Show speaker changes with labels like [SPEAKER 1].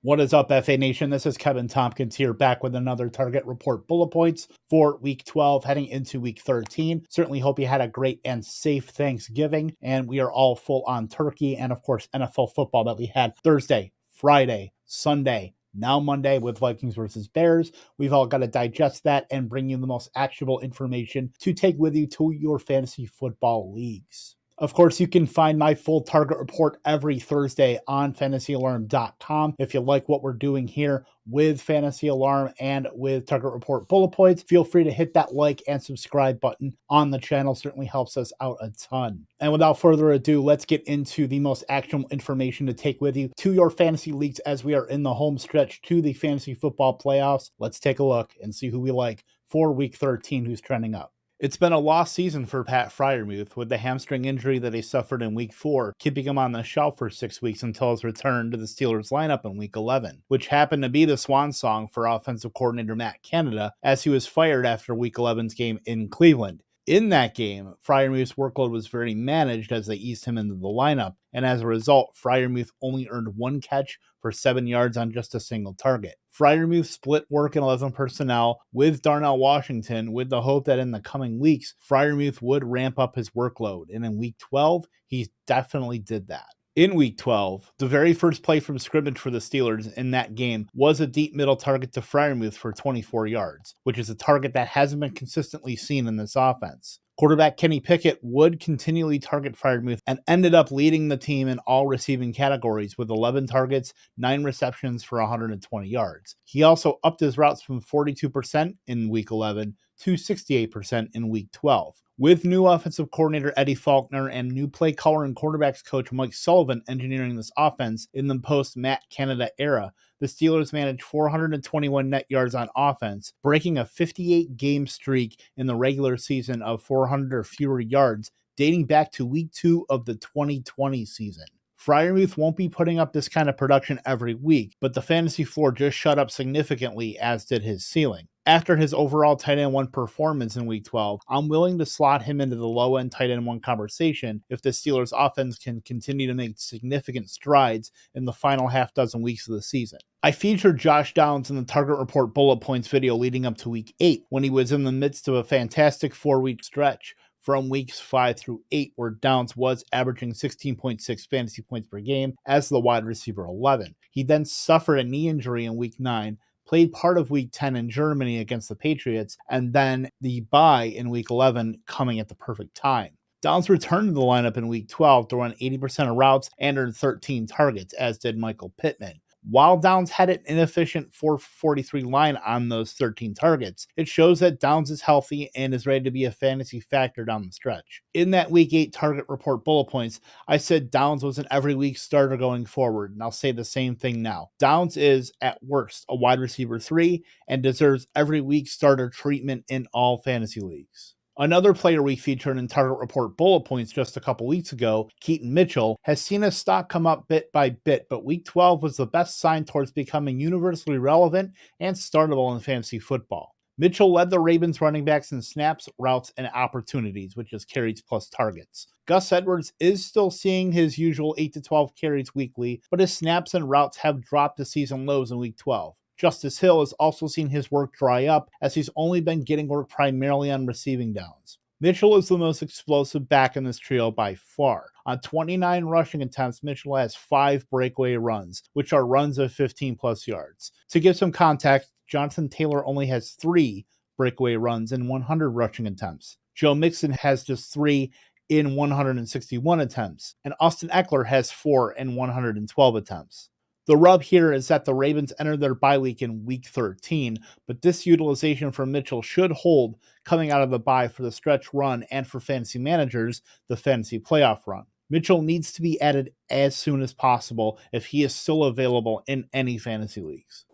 [SPEAKER 1] What is up, FA Nation? This is Kevin Tompkins here, back with another Target Report bullet points for Week 12, heading into Week 13. Certainly hope you had a great and safe Thanksgiving, and we are all full on turkey and, of course, NFL football that we had Thursday, Friday, Sunday, now Monday with Vikings versus Bears. We've all got to digest that and bring you the most actionable information to take with you to your fantasy football leagues. Of course, you can find my full Target Report every Thursday on fantasyalarm.com. If you like what we're doing here with Fantasy Alarm and with Target Report bullet points, feel free to hit that like and subscribe button on the channel. Certainly helps us out a ton. And without further ado, let's get into the most actionable information to take with you to your fantasy leagues as we are in the home stretch to the fantasy football playoffs. Let's take a look and see who we like for Week 13, who's trending up. It's been a lost season for Pat Freiermuth, with the hamstring injury that he suffered in Week 4, keeping him on the shelf for 6 weeks until his return to the Steelers lineup in Week 11, which happened to be the swan song for offensive coordinator Matt Canada, as he was fired after Week 11's game in Cleveland. In that game, Freiermuth's workload was very managed as they eased him into the lineup, and as a result, Freiermuth only earned 1 catch for 7 yards on just a single target. Freiermuth split work in 11 personnel with Darnell Washington, with the hope that in the coming weeks, Freiermuth would ramp up his workload, and in Week 12, he definitely did that. In Week 12, the very first play from scrimmage for the Steelers in that game was a deep middle target to Freiermuth for 24 yards, which is a target that hasn't been consistently seen in this offense. Quarterback Kenny Pickett would continually target Freiermuth and ended up leading the team in all receiving categories with 11 targets, 9 receptions for 120 yards. He also upped his routes from 42% in Week 11 to 68% in Week 12. With new offensive coordinator Eddie Faulkner and new play caller and quarterbacks coach Mike Sullivan engineering this offense in the post-Matt Canada era, the Steelers managed 421 net yards on offense, breaking a 58-game streak in the regular season of 400 or fewer yards, dating back to Week 2 of the 2020 season. Freiermuth won't be putting up this kind of production every week, but the fantasy floor just shut up significantly, as did his ceiling. After his overall tight end 1 performance in Week 12, I'm willing to slot him into the low-end tight end 1 conversation if the Steelers' offense can continue to make significant strides in the final half dozen weeks of the season. I featured Josh Downs in the Target Report bullet points video leading up to Week 8, when he was in the midst of a fantastic 4-week stretch from weeks 5 through 8, where Downs was averaging 16.6 fantasy points per game as the wide receiver 11. He then suffered a knee injury in Week 9, played part of Week 10 in Germany against the Patriots, and then the bye in Week 11 coming at the perfect time. Downs returned to the lineup in Week 12 to run 80% of routes and earned 13 targets, as did Michael Pittman. While Downs had an inefficient 443 line on those 13 targets, it shows that Downs is healthy and is ready to be a fantasy factor down the stretch. In that Week 8 Target Report bullet points, I said Downs was an every week starter going forward, and I'll say the same thing now. Downs is, at worst, a wide receiver 3 and deserves every week starter treatment in all fantasy leagues. Another player we featured in Target Report bullet points just a couple weeks ago, Keaton Mitchell, has seen his stock come up bit by bit, but Week 12 was the best sign towards becoming universally relevant and startable in fantasy football. Mitchell led the Ravens running backs in snaps, routes, and opportunities, which is carries plus targets. Gus Edwards is still seeing his usual 8 to 12 carries weekly, but his snaps and routes have dropped to season lows in Week 12. Justice Hill has also seen his work dry up, as he's only been getting work primarily on receiving downs. Mitchell is the most explosive back in this trio by far. On 29 rushing attempts, Mitchell has 5 breakaway runs, which are runs of 15 plus yards. To give some context, Jonathan Taylor only has 3 breakaway runs in 100 rushing attempts. Joe Mixon has just 3 in 161 attempts, and Austin Eckler has 4 in 112 attempts. The rub here is that the Ravens entered their bye week in Week 13, but this utilization for Mitchell should hold coming out of the bye for the stretch run and for fantasy managers, the fantasy playoff run. Mitchell needs to be added as soon as possible if he is still available in any fantasy leagues.